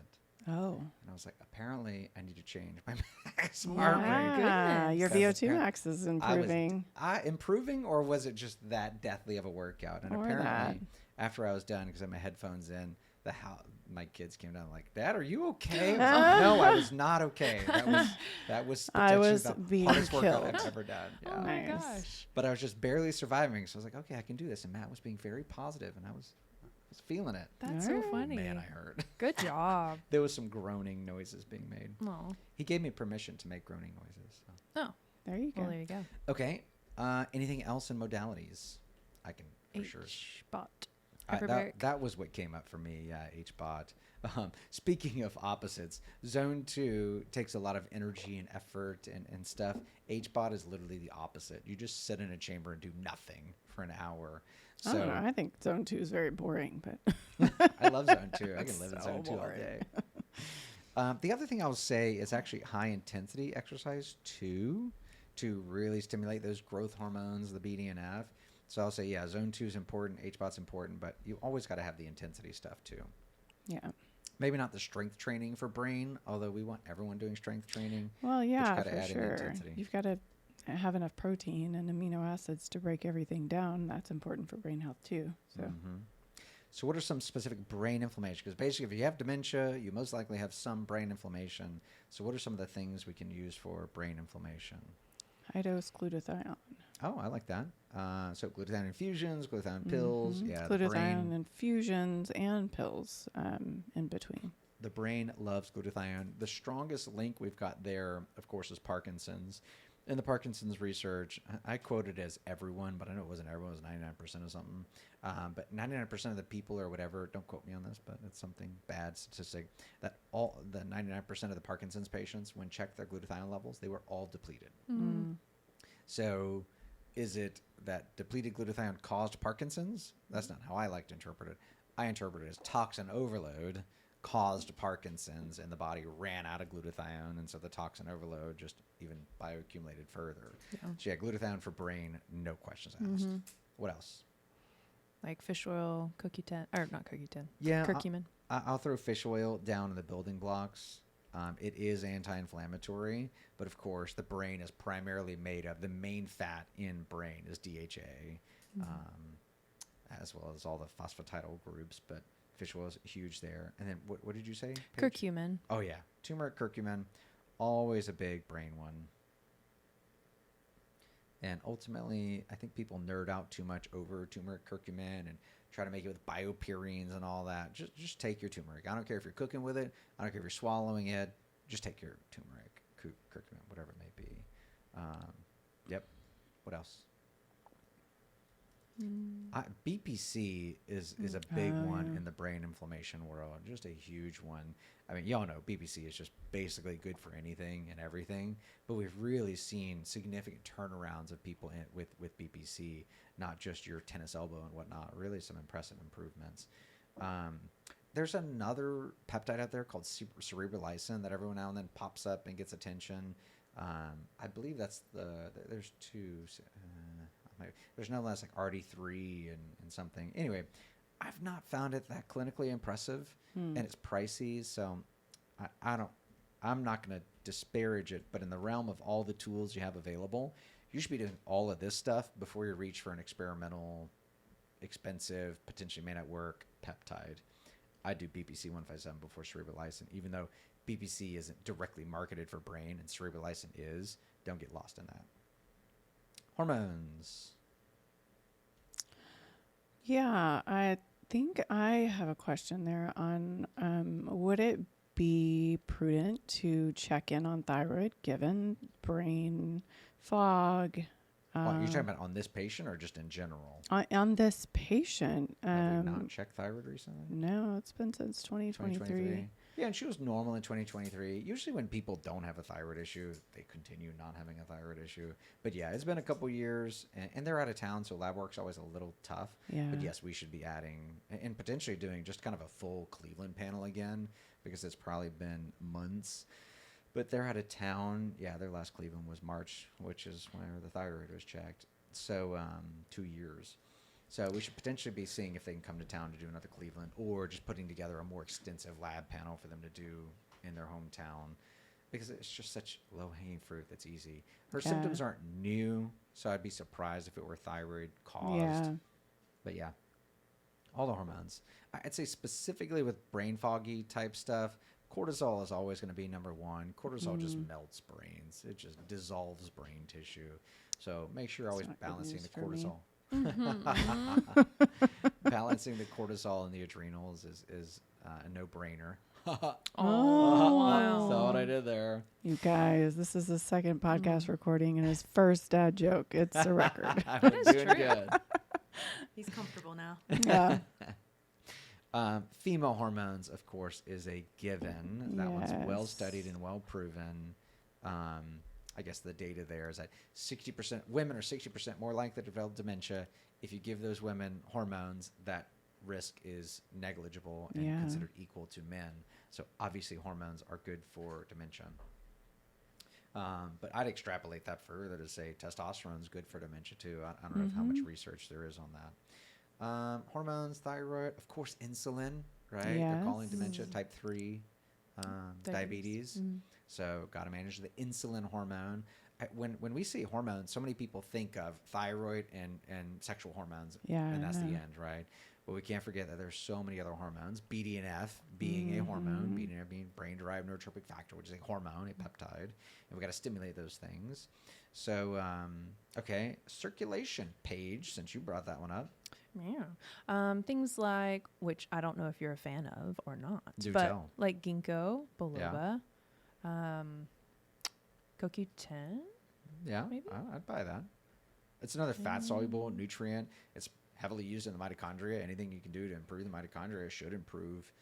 Oh. And I was like, apparently, I need to change my max heart rate. Yeah, your Because VO2 max is improving. Improving, or was it just that deathly of a workout? And Or apparently, that. after I was done, because I had my headphones in, my kids came down like, "Dad, are you okay?" I was like, no, I was not okay. That was I potentially was the being hardest workout killed. I've ever done. Yeah. Oh my Nice. gosh. But I was just barely surviving, so I was like, okay, I can do this. And Matt was being very positive, and I was feeling it. That's so Alright. funny. Man, I heard. Good job. There was some groaning noises being made. Oh. He gave me permission to make groaning noises. So. Oh. There you go. Well, there you go. Okay. Anything else in modalities? I can for sure. H-bot. That, Hyperbaric. that was what came up for me. Yeah, H-bot. Speaking of opposites, Zone 2 takes a lot of energy and effort and stuff. H-bot is literally the opposite. You just sit in a chamber and do nothing for an hour. I don't So know. I think zone 2 is very boring, but I love Zone 2. I can live in So Zone 2 all boring. day. The other thing I'll say is actually high intensity exercise too, to really stimulate those growth hormones, the BDNF. So I'll say, yeah, Zone 2 is important, H-bot's important, but you always got to have the intensity stuff too. yeah. Maybe not the strength training for brain, although we want everyone doing strength training. Well, yeah, gotta for add in the sure. intensity. You've got to have enough protein and amino acids to break everything down. That's important for brain health too. So, Mhm. So what are some specific brain inflammation? Because basically, if you have dementia, you most likely have some brain inflammation. So what are some of the things we can use for brain inflammation? high dose glutathione. Oh, I like that. So glutathione infusions, glutathione pills. Mhm. Yeah, the Glutathione brain, infusions and pills in between. the brain loves glutathione. The strongest link we've got there, of course, is Parkinson's. In the Parkinson's research, I quoted as everyone, but I know it wasn't everyone. It was 99% or something. But 99% of the people or whatever, don't quote me on this, but it's something bad statistic, that all the 99% of the Parkinson's patients, when checked their glutathione levels, they were all depleted. Mm. So is it that depleted glutathione caused Parkinson's? That's not how I like to interpret it. I interpret it as toxin overload caused Parkinson's, and the body ran out of glutathione, and so the toxin overload just even bioaccumulated further. Yeah. So yeah, glutathione for brain, no questions asked. Mhm. What else? Like fish oil, CoQ10, or not CoQ10, Yeah, curcumin. I'll throw fish oil down in the building blocks. It is anti-inflammatory, but of course the brain is primarily made of, the main fat in brain is DHA, as well as all the phosphatidyl groups, but fish oil is huge there. And then what did you say, Paige? Curcumin. Oh yeah, turmeric, curcumin, always a big brain one. And ultimately, I think people nerd out too much over turmeric, curcumin, and try to make it with biopurines and all that. Just take your turmeric. I don't care if you're cooking with it. I don't care if you're swallowing it. Just take your turmeric, curcumin, whatever it may be. Yep. What else? BPC is a big one yeah. in the brain inflammation world, just a huge one. I mean, y'all know BPC is just basically good for anything and everything, but we've really seen significant turnarounds of people with BPC, not just your tennis elbow and whatnot, really some impressive improvements. There's another peptide out there called cerebrolysin that every now and then pops up and gets attention. I believe that's there's two. There's no less like RD3 and something. Anyway, I've not found it that clinically impressive, and it's pricey. So I'm not going to disparage it, but in the realm of all the tools you have available, you should be doing all of this stuff before you reach for an experimental, expensive, potentially may not work peptide. I do BPC 157 before cerebrolysin, even though BPC isn't directly marketed for brain and cerebrolysin is. Don't get lost in that. Hormones. Yeah, I think I have a question there on would it be prudent to check in on thyroid given brain fog? Well, you're talking about on this patient or just in general? On this patient. Have we not checked thyroid recently? No, it's been since 2023. Yeah, and she was normal in 2023. Usually when people don't have a thyroid issue, they continue not having a thyroid issue. But yeah, it's been a couple years, and they're out of town, so lab work's always a little tough. Yeah. But yes, we should be adding and potentially doing just kind of a full Cleveland panel again, because it's probably been months. But they're out of town. Yeah, their last Cleveland was March, which is whenever the thyroid was checked. So 2 years. So we should potentially be seeing if they can come to town to do another Cleveland, or just putting together a more extensive lab panel for them to do in their hometown, because it's just such low-hanging fruit that's easy. Her symptoms aren't new, so I'd be surprised if it were thyroid caused. Yeah. But yeah, all the hormones. I'd say specifically with brain foggy type stuff, cortisol is always going to be number one. Cortisol just melts brains. It just dissolves brain tissue. So make sure you're always balancing the cortisol. Balancing the cortisol in the adrenals is a no-brainer. Wow. Saw what I did there. You guys, this is the second podcast recording and his first dad joke. It's a record. I'm doing good. He's comfortable now. Yeah. Female hormones, of course, is a given. That one's well Yes. studied and well proven. I guess the data there is that 60% women are 60% more likely to develop dementia. If you give those women hormones, that risk is negligible and Yeah. considered equal to men. So obviously hormones are good for dementia. But I'd extrapolate that further to say testosterone is good for dementia too. I don't know how much research there is on that. Hormones, thyroid, of course, insulin, right? They're calling dementia type 3 diabetes. So got to manage the insulin hormone. When we say hormones, so many people think of thyroid and sexual hormones, Yeah, and that's I the know. end, right? But we can't forget that there's so many other hormones. BDNF being a hormone, BDNF being brain-derived neurotropic factor, which is a hormone, a peptide, and we got to stimulate those things. So, okay, circulation, Paige, since you brought that one up. Yeah. Things like, which I don't know if you're a fan of or not, Do but tell. like ginkgo biloba, CoQ10. Yeah, Maybe? I'd buy that. It's another fat-soluble nutrient. It's heavily used in the mitochondria. Anything you can do to improve the mitochondria should improve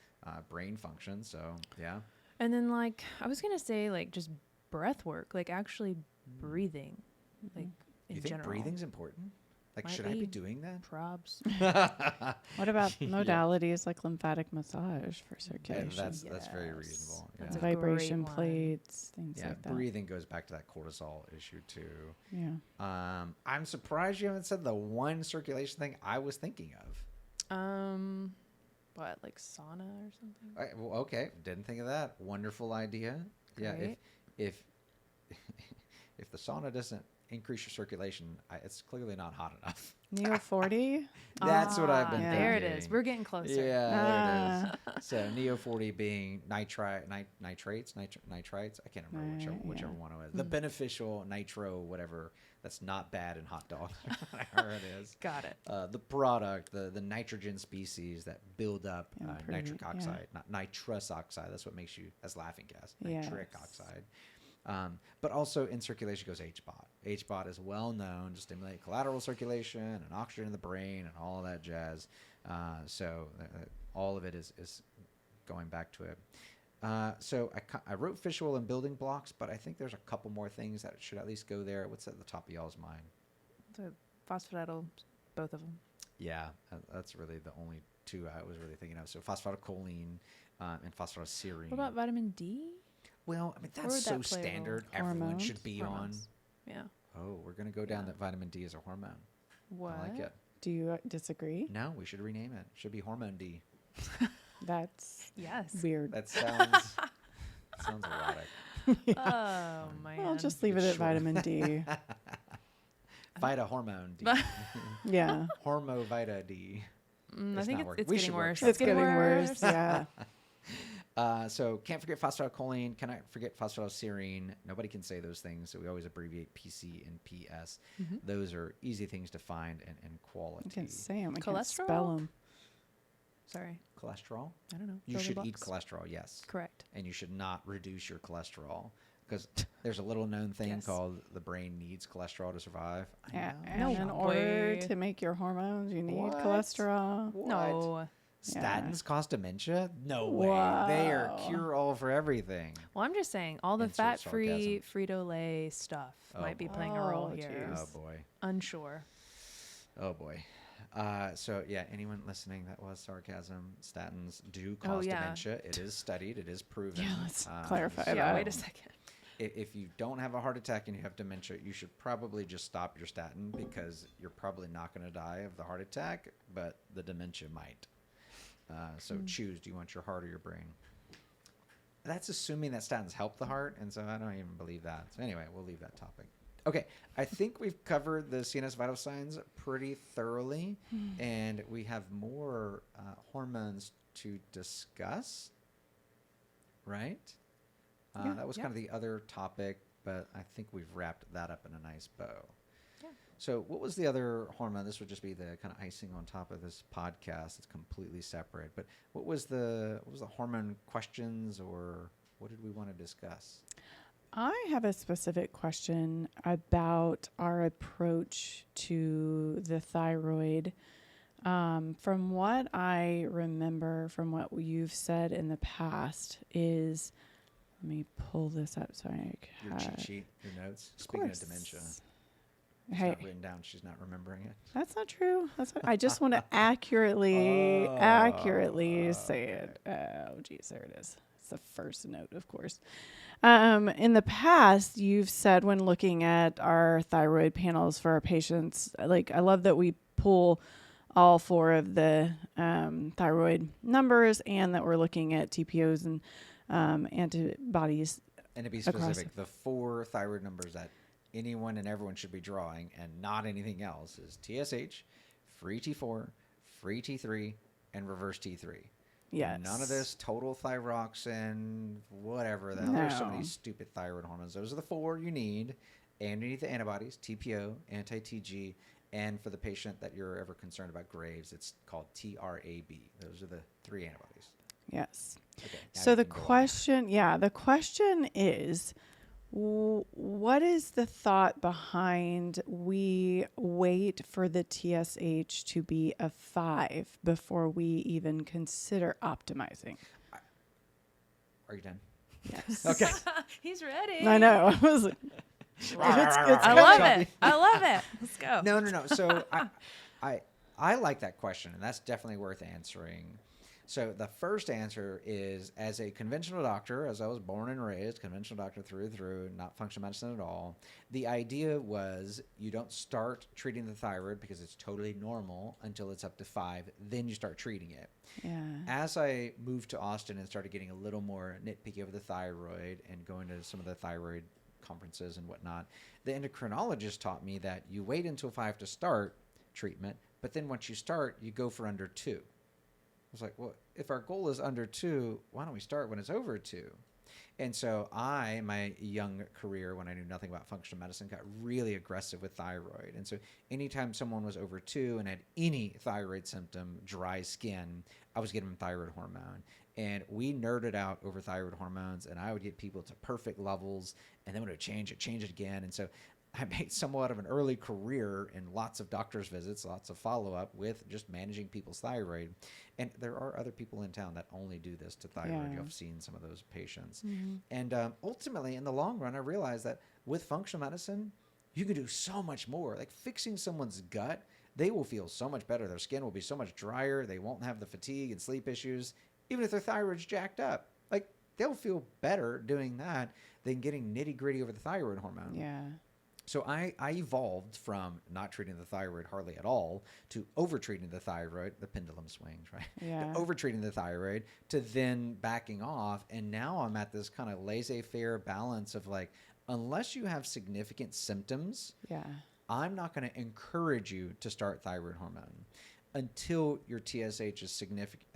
brain function. So, yeah. And then like, I was going to say like just breath work, like actually breathing, like in You think general. breathing's important? Like, Might should I be be. doing that? Probs. What about modalities like lymphatic massage for Yeah, circulation? that's very Yes. reasonable. That's Yeah. a Vibration great one. plates, things Yeah, like that. breathing goes back to that cortisol issue too. Yeah. I'm surprised you haven't said the one circulation thing I was thinking of. What, like sauna or something? All right, well, okay, didn't think of that. Wonderful idea. Yeah, Great. if if the sauna doesn't increase your circulation, it's clearly not hot enough. Neo 40? That's what I've been Yeah. There it thinking. is. We're getting closer. Yeah, there it is. So Neo 40 being nitrites. I can't remember whichever one it was. The beneficial nitro, whatever. That's not bad in hot dogs. Whatever it is. Got it. The product, the nitrogen species that build up nitric yeah. oxide, not nitrous oxide. That's what makes you, that's laughing gas. Yes. Nitric oxide. But also in circulation goes HBOT. HBOT is well known to stimulate collateral circulation and oxygen in the brain and all of that jazz. So all of it is going back to it. So I wrote fish oil and building blocks, but I think there's a couple more things that should at least go there. What's at the top of y'all's mind? The phosphatidyl, both of them. Yeah, that's really the only two I was really thinking of. So phosphatidylcholine and phosphatidylserine. What about vitamin D? Well, I mean, Where that's would so that play a role? standard. Everyone Hormones? should be Hormones. Yeah. on. Oh, we're going to go down Yeah. that vitamin D is a hormone. What? I like it. Do you disagree? No, we should rename it. Should be hormone D. That's Yes. weird. That sounds erotic. Oh man. I'll just leave it It's at short. vitamin D. Vita hormone D. Yeah. Hormo Vita D. I It's think not working. it's We getting should worse. workshop It's getting worse. Yeah. So can't forget phosphatidylcholine. Cannot forget phosphatidylserine. Nobody can say those things, so we always abbreviate PC and PS. Mhm. Those are easy things to find and quality. I can say them. I can't Cholesterol? spell them. Sorry. Cholesterol? I don't know. You Building should eat blocks? cholesterol, yes. Correct. And you should not reduce your cholesterol because there's a little known thing Yes. called the brain needs cholesterol to survive. I Yeah. know. And in No order way. to make your hormones, you need What? cholesterol. What? No. Yeah. Statins cause dementia? No way. They are Wow. cure all for everything. Well, I'm just saying all the Insert fat-free Frito-Lay stuff Oh, might be boy. playing a role Oh, here. geez. Oh boy. Unsure. Oh boy. So yeah, anyone listening, that was sarcasm. Statins do cause yeah. dementia. It is studied. It is proven. Yeah, let's clarify so Yeah, that. wait a second. If you don't have a heart attack and you have dementia, you should probably just stop your statin because you're probably not going to die of the heart attack, but the dementia might. So choose. Do you want your heart or your brain? That's assuming that statins help the heart, and so I don't even believe that. So anyway, we'll leave that topic. Okay, I think we've covered the CNS vital signs pretty thoroughly, and we have more hormones to discuss, right? Yeah. That was Yeah. kind of the other topic, but I think we've wrapped that up in a nice bow. Yeah. So what was the other hormone? This would just be the kind of icing on top of this podcast. It's completely separate. But what was the hormone questions, or what did we want to discuss? I have a specific question about our approach to the thyroid. From what I remember, from what you've said in the past, is let me pull this up so I Your cheat sheet, your notes. Of Speaking course. of dementia, it's Hey, not written down. She's not remembering it. that's not true. That's not, I just want to accurately say it. Oh, geez, there it is. It's the first note, of course. In the past, you've said when looking at our thyroid panels for our patients, like I love that we pull all four of the thyroid numbers and that we're looking at TPOs and antibodies. And to be Across specific, the 4 thyroid numbers that anyone and everyone should be drawing, and not anything else, is TSH, free T4, free T3, and reverse T3. Yes. None of this total thyroxine, whatever the hell. There's so many No. stupid thyroid hormones. Those are the 4 you need. And you need the antibodies, TPO, anti-TG, and for the patient that you're ever concerned about Graves, it's called TRAB. Those are the 3 antibodies. Yes. Okay. now So you the can go on. question is, what is the thought behind we wait for the TSH to be a 5 before we even consider optimizing? Are you done? Yes. Okay. He's ready. I know. I was like, it's I coming. love it. I love it. Let's go. No. So I like that question, and that's definitely worth answering. So the first answer is, as a conventional doctor, as I was born and raised, conventional doctor through and through, not functional medicine at all, the idea was you don't start treating the thyroid because it's totally normal until it's up to 5. Then you start treating it. Yeah. As I moved to Austin and started getting a little more nitpicky over the thyroid and going to some of the thyroid conferences and whatnot, the endocrinologist taught me that you wait until 5 to start treatment, but then once you start, you go for under 2. I was like, well, if our goal is under 2, why don't we start when it's over 2? And so my young career, when I knew nothing about functional medicine, got really aggressive with thyroid. And so anytime someone was over 2 and had any thyroid symptom, dry skin, I was giving them thyroid hormone. And we nerded out over thyroid hormones, and I would get people to perfect levels, and then when it would change it again. And so I made somewhat of an early career in lots of doctor's visits, lots of follow-up with just managing people's thyroid. And there are other people in town that only do this to thyroid. Yeah. You've seen some of those patients. Mm-hmm. And ultimately, in the long run, I realized that with functional medicine, you can do so much more. Like fixing someone's gut, they will feel so much better. Their skin will be so much drier. They won't have the fatigue and sleep issues, even if their thyroid's jacked up. Like they'll feel better doing that than getting nitty gritty over the thyroid hormone. Yeah. So I evolved from not treating the thyroid hardly at all to over-treating the thyroid. The pendulum swings, right? Yeah. To over-treating the thyroid to then backing off. And now I'm at this kind of laissez-faire balance of like, unless you have significant symptoms, Yeah. I'm not going to encourage you to start thyroid hormone until your TSH is significant,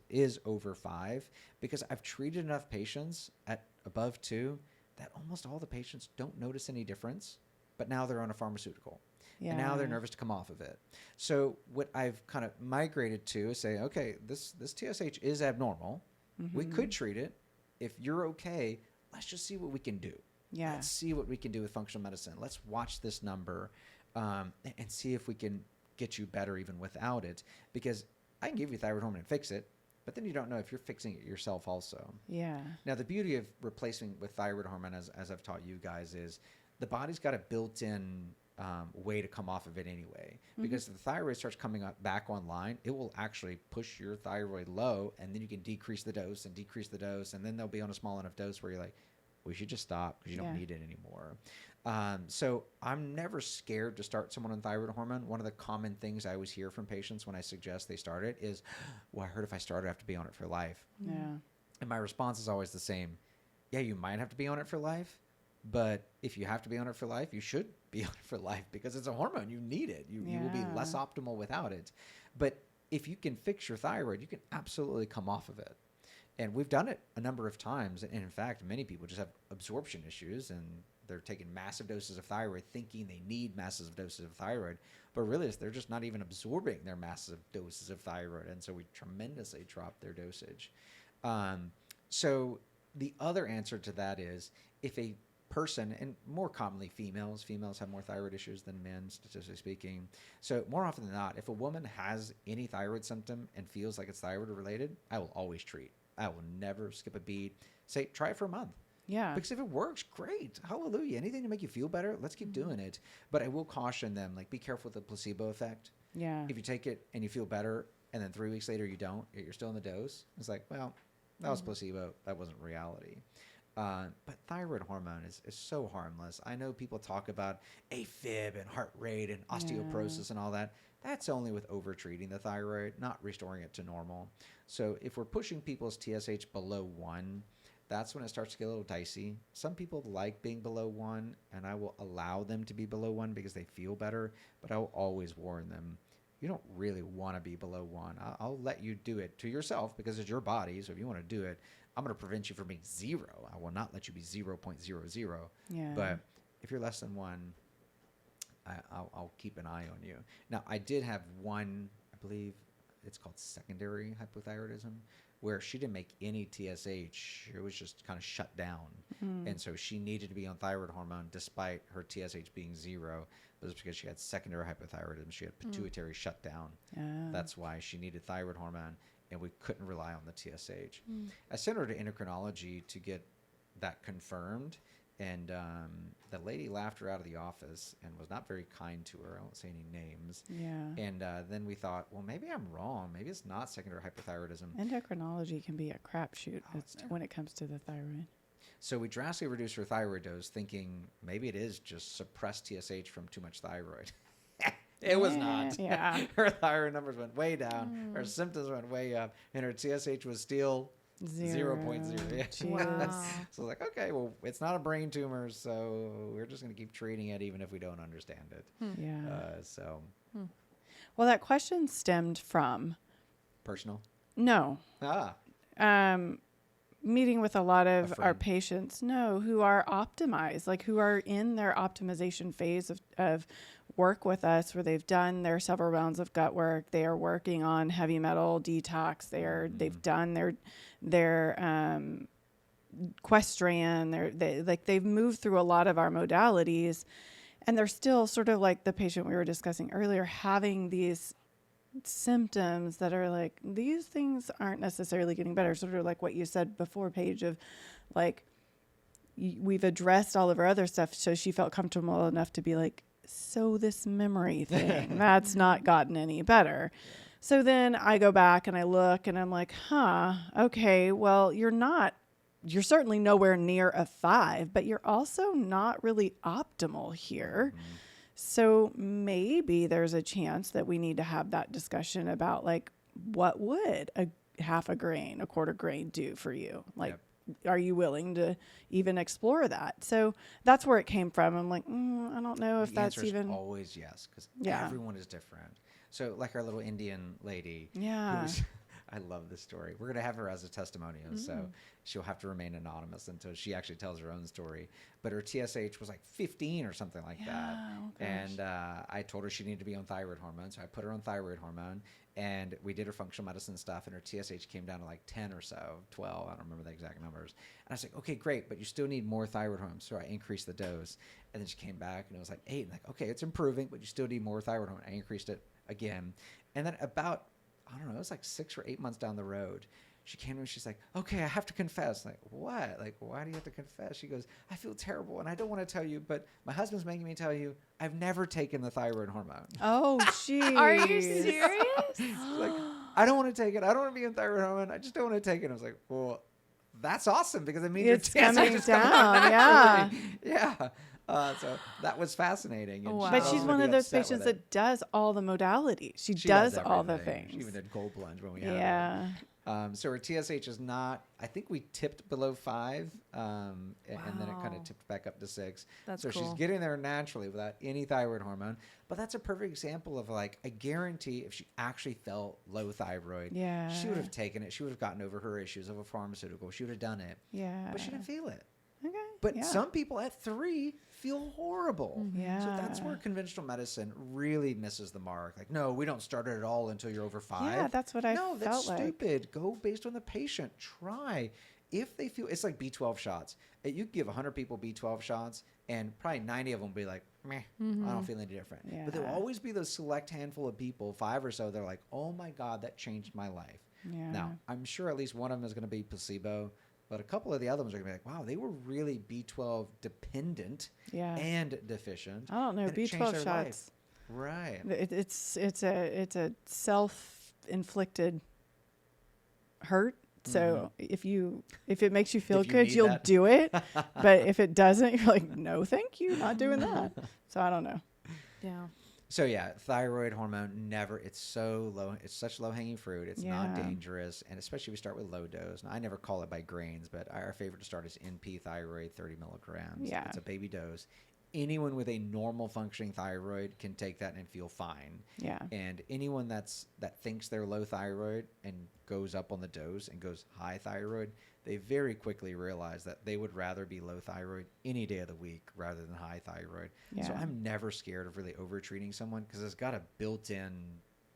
is over 5, because I've treated enough patients at above 2 that almost all the patients don't notice any difference, but now they're on a pharmaceutical. Yeah. And now they're nervous to come off of it. So what I've kind of migrated to is say, okay, this TSH is abnormal. Mm-hmm. We could treat it. If you're okay, let's just see what we can do. Yeah. Let's see what we can do with functional medicine. Let's watch this number and see if we can get you better even without it. Because I can give you thyroid hormone and fix it, but then you don't know if you're fixing it yourself also. Yeah. Now, the beauty of replacing with thyroid hormone, as I've taught you guys, is the body's got a built-in way to come off of it anyway. Because if the thyroid starts coming up back online, it will actually push your thyroid low, and then you can decrease the dose, and then they'll be on a small enough dose where you're like, we should just stop because you don't need it anymore. So I'm never scared to start someone on thyroid hormone. One of the common things I always hear from patients when I suggest they start it is, well, I heard if I start it, I have to be on it for life. Yeah. And my response is always the same. Yeah, you might have to be on it for life, but if you have to be on it for life, you should be on it for life because it's a hormone. You need it. You will be less optimal without it. But if you can fix your thyroid, you can absolutely come off of it. And we've done it a number of times. And in fact, many people just have absorption issues and they're taking massive doses of thyroid thinking they need massive doses of thyroid. But really, they're just not even absorbing their massive doses of thyroid. And so we tremendously drop their dosage. So the other answer to that is if a person, and more commonly females have more thyroid issues than men, statistically speaking. So more often than not, if a woman has any thyroid symptom and feels like it's thyroid related, I will always treat. I will never skip a beat. Say, try it for a month. Yeah. Because if it works, great. Hallelujah. Anything to make you feel better, let's keep doing it. But I will caution them, like, be careful with the placebo effect. Yeah. If you take it and you feel better, and then 3 weeks later you don't, you're still in the dose, it's like, well, that was placebo. That wasn't reality. But thyroid hormone is so harmless. I know people talk about AFib and heart rate and osteoporosis and all that. That's only with over-treating the thyroid, not restoring it to normal. So if we're pushing people's TSH below 1, that's when it starts to get a little dicey. Some people like being below 1, and I will allow them to be below 1 because they feel better, but I will always warn them, you don't really want to be below 1. I'll let you do it to yourself because it's your body, so if you want to do it, I'm going to prevent you from being 0. I will not let you be 0.00. Yeah. But if you're less than 1, I'll keep an eye on you. Now, I did have one, I believe it's called secondary hypothyroidism, where she didn't make any TSH. It was just kind of shut down. And so she needed to be on thyroid hormone despite her TSH being 0. It was because she had secondary hypothyroidism. She had pituitary shutdown. That's why she needed thyroid hormone, and we couldn't rely on the TSH. I sent her to endocrinology to get that confirmed, and the lady laughed her out of the office and was not very kind to her. I won't say any names. Yeah. And then we thought, well, maybe I'm wrong. Maybe it's not secondary hypothyroidism. Endocrinology can be a crapshoot when it comes to the thyroid. So we drastically reduced her thyroid dose, thinking maybe it is just suppressed TSH from too much thyroid. It was not. Yeah. Her thyroid numbers went way down. Her symptoms went way up, and her TSH was still 0.0. Yeah. Jeez. Wow. So like, okay, well, it's not a brain tumor, so we're just going to keep treating it even if we don't understand it. Yeah. Well, that question stemmed from Personal? no. Meeting with a lot of our friend. patients, who are optimized, like who are in their optimization phase of work with us where they've done their several rounds of gut work. They are working on heavy metal detox. They've done their Questran. They've moved through a lot of our modalities, and they're still sort of like the patient we were discussing earlier, having these symptoms that are like, these things aren't necessarily getting better. Sort of like what you said before, Paige, of like, we've addressed all of her other stuff. So she felt comfortable enough to be like, so this memory thing, that's not gotten any better. So then I go back and I look and I'm like, okay, well, you're certainly nowhere near a 5, but you're also not really optimal here. Mm-hmm. So maybe there's a chance that we need to have that discussion about like, what would a half a grain, a quarter grain do for you? Like, are you willing to even explore that? So that's where it came from. I'm like, I don't know if the that's answer is even always yes, because everyone is different. So like our little Indian lady, I love this story. We're going to have her as a testimonial, so she'll have to remain anonymous until she actually tells her own story. But her TSH was like 15 or something like that. Oh, and I told her she needed to be on thyroid hormone, so I put her on thyroid hormone, and we did her functional medicine stuff, and her TSH came down to like 10 or so, 12. I don't remember the exact numbers. And I was like, okay, great, but you still need more thyroid hormone. So I increased the dose. And then she came back, and it was like 8. And like, okay, it's improving, but you still need more thyroid hormone. I increased it again. And then about, I don't know, it was like 6 or 8 months down the road, she came to me and she's like, okay, I have to confess. Like, what? Like, why do you have to confess? She goes, I feel terrible and I don't want to tell you, but my husband's making me tell you, I've never taken the thyroid hormone. Oh, geez. Are you serious? Like, I don't want to take it. I don't want to be on thyroid hormone. I just don't want to take it. I was like, well, that's awesome because it means it's your coming is down. Yeah. Yeah. So that was fascinating. And But she's one of those patients that does all the modalities. She does all the things. She even did cold plunge when we had her. So her TSH is not, I think we tipped below 5, and then it kind of tipped back up to 6. That's so cool. She's getting there naturally without any thyroid hormone. But that's a perfect example of like, I guarantee if she actually felt low thyroid, she would have taken it. She would have gotten over her issues of a pharmaceutical. She would have done it. Yeah. But she didn't feel it. Okay. But some people at 3 feel horrible. Yeah. So that's where conventional medicine really misses the mark. Like, no, we don't start it at all until you're over 5. Yeah, that's what I felt like. No, that's stupid. Go based on the patient. Try. If they feel, it's like B12 shots. You give 100 people B12 shots, and probably 90 of them will be like, meh, I don't feel any different. Yeah. But there will always be those select handful of people, 5 or so, they're like, oh my God, that changed my life. Yeah. Now, I'm sure at least one of them is going to be placebo. But a couple of the other ones are going to be like, wow, they were really B12 dependent and deficient. I don't know, B12 shots. Life. Right. It's a self-inflicted hurt. So if it makes you feel good, you'll do it. But if it doesn't, you're like, no, thank you, not doing that. So I don't know. Yeah. So thyroid hormone it's so low. It's such low hanging fruit. It's not dangerous. And especially if we start with low dose. Now, I never call it by grains, but our favorite to start is NP thyroid, 30 milligrams. Yeah. It's a baby dose. Anyone with a normal functioning thyroid can take that and feel fine. Yeah. And anyone that thinks they're low thyroid and goes up on the dose and goes high thyroid, they very quickly realize that they would rather be low thyroid any day of the week rather than high thyroid. Yeah. So I'm never scared of really over-treating someone because it's got a built-in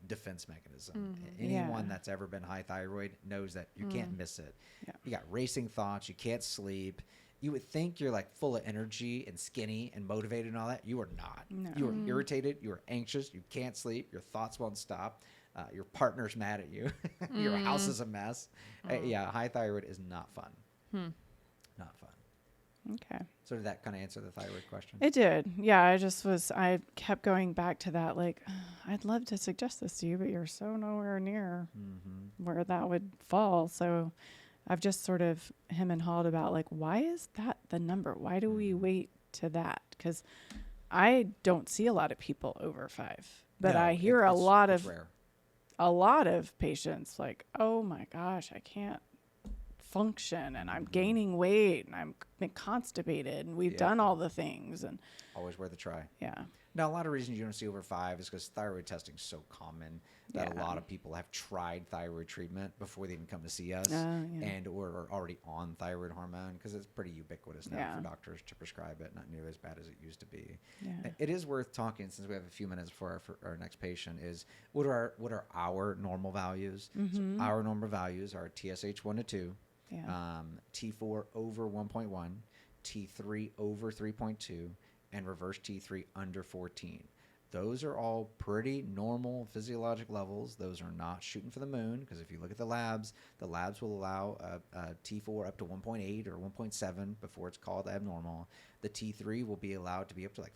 defense mechanism. Anyone that's ever been high thyroid knows that you can't miss it. Yeah. You got racing thoughts. You can't sleep. You would think you're like full of energy and skinny and motivated and all that. You are not. No. You are irritated. You are anxious. You can't sleep. Your thoughts won't stop. Your partner's mad at you. Your house is a mess. High thyroid is not fun. Not fun. Okay. So did that kind of answer the thyroid question? It did. Yeah, I kept going back to that. Like, I'd love to suggest this to you, but you're so nowhere near where that would fall. So I've just sort of hem and hawed about like, why is that the number? Why do we wait to that? Because I don't see a lot of people over 5, but I hear a lot of patients like, oh my gosh, I can't function and I'm gaining weight and I'm constipated and we've done all the things and always worth a try. Yeah. Now, a lot of reasons you don't see over 5 is because thyroid testing is so common that a Yeah. lot of people have tried thyroid treatment before they even come to see us, Yeah. and or are already on thyroid hormone, because it's pretty ubiquitous now Yeah. for doctors to prescribe it. Not nearly as bad as it used to be. Yeah. It is worth talking, since we have a few minutes for our next patient, is what are our normal values? So our normal values are TSH 1 to 2, Yeah. T4 over 1.1, T3 over 3.2, and reverse T3 under 14. Those are all pretty normal physiologic levels. Those are not shooting for the moon, because if you look at the labs will allow a T4 up to 1.8 or 1.7 before it's called abnormal. The T3 will be allowed to be up to like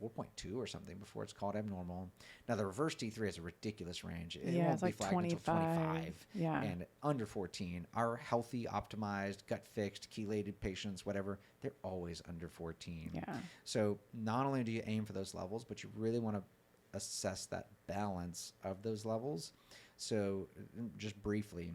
4.2 or something before it's called abnormal. Now, the reverse T3 has a ridiculous range. It Yeah, won't it's be like flagged until 25. Yeah. And under 14, our healthy, optimized, gut fixed, chelated patients, whatever, they're always under 14. Yeah. So not only do you aim for those levels, but you really want to assess that balance of those levels. So just briefly,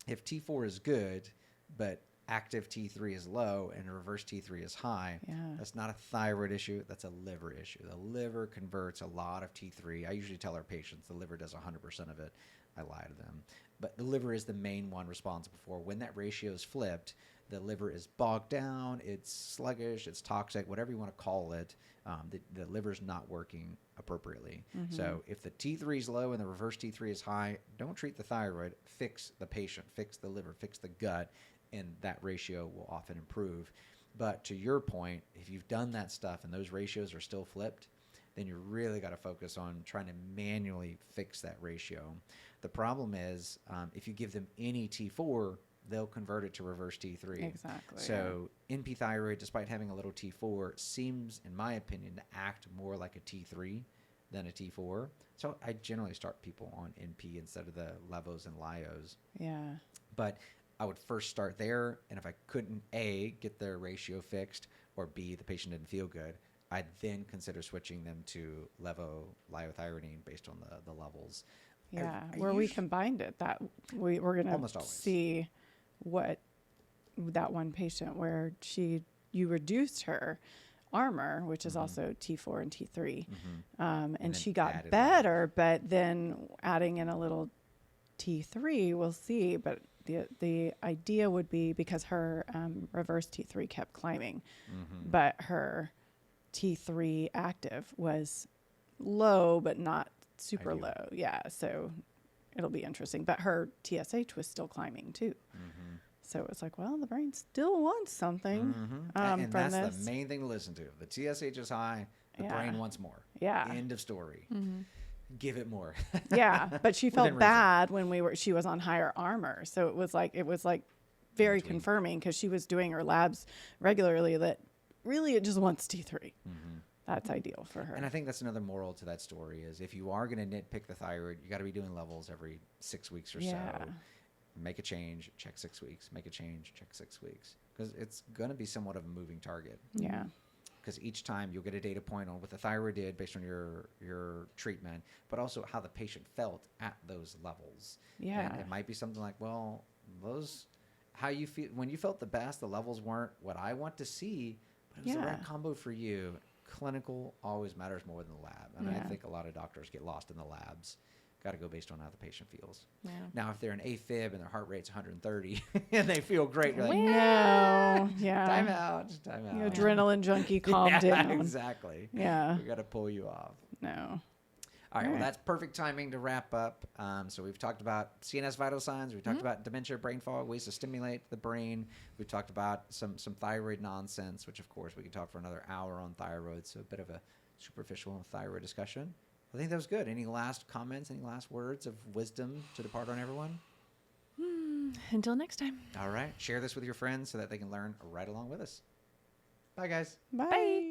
if T4 is good, but active T3 is low and reverse T3 is high, Yeah. that's not a thyroid issue, that's a liver issue. The liver converts a lot of T3. I usually tell our patients the liver does 100% of it. I lie to them. But the liver is the main one responsible for when that ratio is flipped. The liver is bogged down, it's sluggish, it's toxic, whatever you want to call it. The liver's not working appropriately. So if the T3 is low and the reverse T3 is high, don't treat the thyroid, fix the patient, fix the liver, fix the gut, and that ratio will often improve. But to your point, if you've done that stuff and those ratios are still flipped, then you really got to focus on trying to manually fix that ratio. The problem is, if you give them any T4, they'll convert it to reverse T3. Exactly. So NP thyroid, despite having a little T4, seems, in my opinion, to act more like a T3 than a T4. So I generally start people on NP instead of the levos and lyos. Yeah. But I would first start there, and if I couldn't, A, get their ratio fixed, or B, the patient didn't feel good, I'd then consider switching them to levoliothyronine based on the levels. Yeah. I Where we usu- combined it, that we're going Almost to always. see what that one patient where you reduced her armor, which is also T4 and T3. And then she got added better, but then adding in a little T3, we'll see. But the idea would be because her reverse T3 kept climbing, but her T3 active was low, but not super Ideal. low. Yeah, so it'll be interesting. But her TSH was still climbing too. So it's like, well, the brain still wants something And from that's this. the main thing to listen to. The TSH is high, the Yeah. brain wants more. Yeah. End of story. Give it more. Yeah, but she Within felt reason. bad when she was on higher armor. So it was like very Between. confirming because she was doing her labs regularly that really it just wants T3. That's ideal for her. And I think that's another moral to that story is if you are going to nitpick the thyroid, you got to be doing levels every 6 weeks or Yeah. so. Make a change, check 6 weeks. Make a change, check 6 weeks. Because it's going to be somewhat of a moving target. Yeah. Because each time you'll get a data point on what the thyroid did based on your treatment, but also how the patient felt at those levels. Yeah. And it might be something like, well, how you feel when you felt the best, the levels weren't what I want to see, but it was the Yeah. right combo for you. Clinical always matters more than the lab. And I Yeah. think a lot of doctors get lost in the labs. Got to go based on how the patient feels. Yeah. Now, if they're an AFib and their heart rate's 130 and they feel great, you're like, No. Yeah. time out. You adrenaline junkie, calm Yeah, down. exactly. Yeah. We got to pull you off. No. All right, well, Right. that's perfect timing to wrap up. So we've talked about CNS vital signs. We've talked about dementia, brain fog, ways to stimulate the brain. We've talked about some thyroid nonsense, which, of course, we could talk for another hour on thyroid. So a bit of a superficial thyroid discussion. I think that was good. Any last comments, any last words of wisdom to depart on everyone? Until next time. All right, share this with your friends so that they can learn right along with us. Bye, guys. Bye.